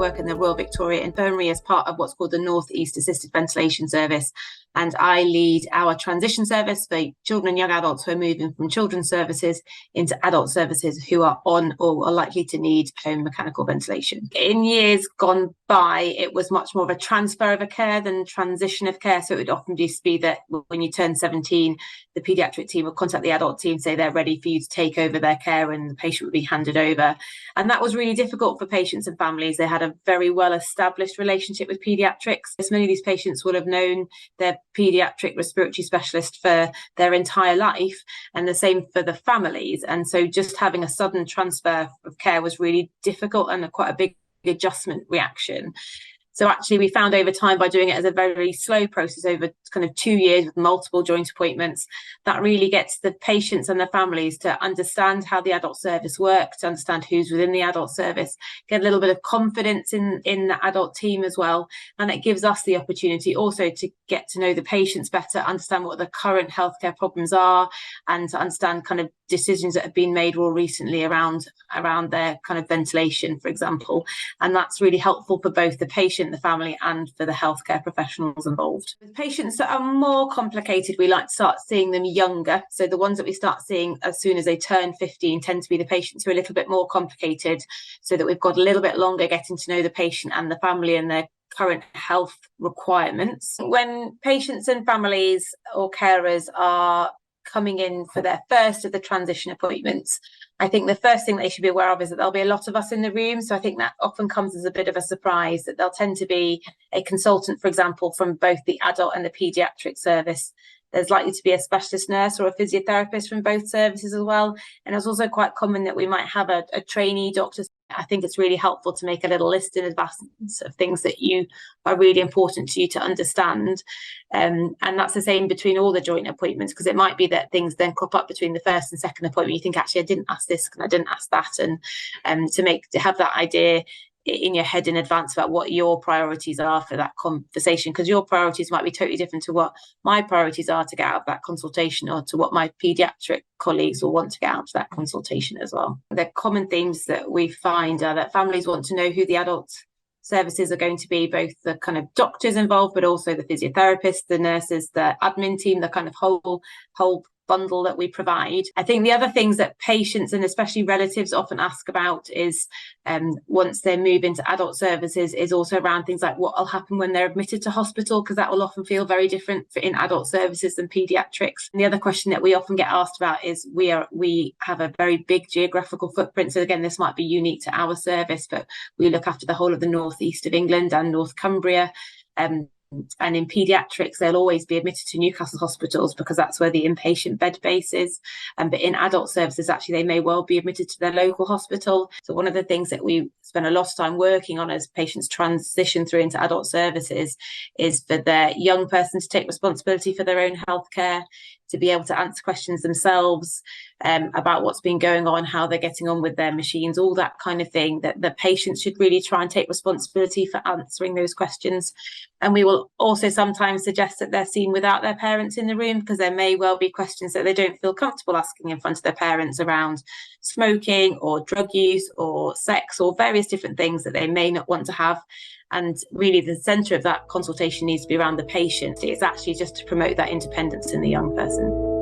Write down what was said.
work in the Royal Victoria Infirmary as part of what's called the North East Assisted Ventilation Service. And I lead our transition service for children and young adults who are moving from children's services into adult services who are on or are likely to need home mechanical ventilation. In years gone by, it was much more of a transfer of a care than transition of care. So it would often just be that when you turn 17, the paediatric team would contact the adult team, say they're ready for you to take over their care, and the patient would be handed over. And that was really difficult for patients and families. They had a very well-established relationship with paediatrics. As many of these patients will have known their paediatric respiratory specialist for their entire life, and the same for the families. And so just having a sudden transfer of care was really difficult and quite a big adjustment reaction. So actually we found over time, by doing it as a very slow process over kind of 2 years with multiple joint appointments, that really gets the patients and the families to understand how the adult service works, to understand who's within the adult service, get a little bit of confidence in the adult team as well. And it gives us the opportunity also to get to know the patients better, understand what the current healthcare problems are, and to understand kind of decisions that have been made more recently around their kind of ventilation, for example. And that's really helpful for both the patient, the family, and for the healthcare professionals involved. With patients that are more complicated, we like to start seeing them younger. So the ones that we start seeing as soon as they turn 15 tend to be the patients who are a little bit more complicated, so that we've got a little bit longer getting to know the patient and the family and their current health requirements. When patients and families or carers are coming in for their first of the transition appointments, I think the first thing they should be aware of is that there'll be a lot of us in the room. So I think that often comes as a bit of a surprise, that there'll tend to be a consultant, for example, from both the adult and the paediatric service. There's likely to be a specialist nurse or a physiotherapist from both services as well. And it's also quite common that we might have a trainee doctor. I think it's really helpful to make a little list in advance of things that you are really important to you to understand. And that's the same between all the joint appointments, because it might be that things then crop up between the first and second appointment. You think, actually, I didn't ask this and I didn't ask that. And to have that idea in your head in advance about what your priorities are for that conversation, because your priorities might be totally different to what my priorities are to get out of that consultation, or to what my paediatric colleagues will want to get out of that consultation as well. The common themes that we find are that families want to know who the adult services are going to be, both the kind of doctors involved, but also the physiotherapists, the nurses, the admin team, the kind of whole bundle that we provide. I think the other things that patients and especially relatives often ask about is once they move into adult services, is also around things like what will happen when they're admitted to hospital, because that will often feel very different in adult services than paediatrics. And the other question that we often get asked about is we have a very big geographical footprint. So again, this might be unique to our service, but we look after the whole of the northeast of England and North Cumbria. And in paediatrics, they'll always be admitted to Newcastle hospitals because that's where the inpatient bed base is. But in adult services, actually, they may well be admitted to their local hospital. So one of the things that we spend a lot of time working on as patients transition through into adult services is for their young person to take responsibility for their own healthcare, to be able to answer questions themselves about what's been going on, how they're getting on with their machines, all that kind of thing, that the patients should really try and take responsibility for answering those questions. And we will also sometimes suggest that they're seen without their parents in the room, because there may well be questions that they don't feel comfortable asking in front of their parents around smoking or drug use or sex or various different things that they may not want to have. And really the centre of that consultation needs to be around the patient. It's actually just to promote that independence in the young person.